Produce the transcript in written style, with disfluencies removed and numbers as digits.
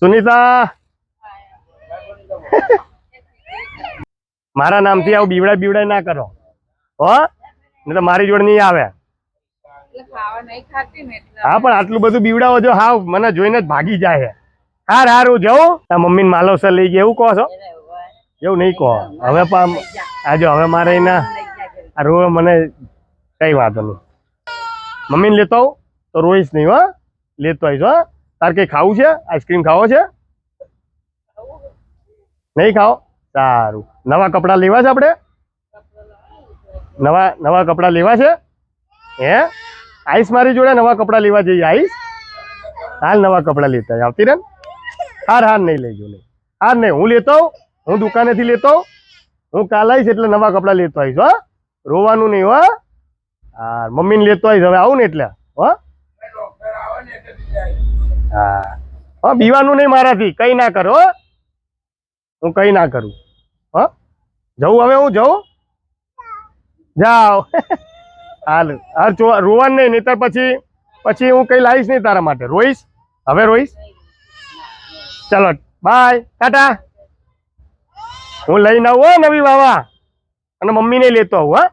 સુનિતા મારા નામથી આવું બીવડા ના કરો હો, ને તો મારી જોડે નહીં આવે. હા પણ આટલું બધું બીવડાવો જો હાવ મને જોઈને જ ભાગી જાય. હાર હાર હું જઉં. મમ્મીને માલોસર લઈ ગયા એવું કહો છો? એવું નહીં કહો હવે પણ આજો હવે મારે એના રો મને કઈ વાંધો નહીં. મમ્મીને લેતો આવું તો રોઈશ નહીં હો, લેતો આવીશ હો. તાર કઈ ખાવું છે? આઈસ્ક્રીમ ખાવો છે? નહીં ખાઓ? સારું. નવા કપડાં લેવા છે આપણે? નવા કપડાં લેવા છે હે? આઈસ મારી જોડે નવા કપડાં લેવા જઈએ. આઈસ હાલ નવા કપડાં લેતા આવતી રે. હાર નહીં લઈજો નહીં. હાર નહીં હું લેતો આવું, હું દુકાનેથી લેતો આવું. હું કાલ આવીશ એટલે નવા કપડાં લેતો આવીશ હો. રોવાનું નહીં હો. હા મમ્મીને લેતો આવીશ હવે આવું ને એટલે હો. હા હો બીવાનું નહીં મારાથી કઈ ના કરો. હું કઈ ના કરું હો. જવું હવે હું જઉં. જાઓ હાલ હાર રોવાનું નહીં નહીતર પછી હું કઈ લાવીશ નહીં તારા માટે. રોઈશ હવે રોઈશ. ચલો બાય ટાટા. હું લઈને આવું હો નવી વાવા અને મમ્મીને લેતો આવું હા.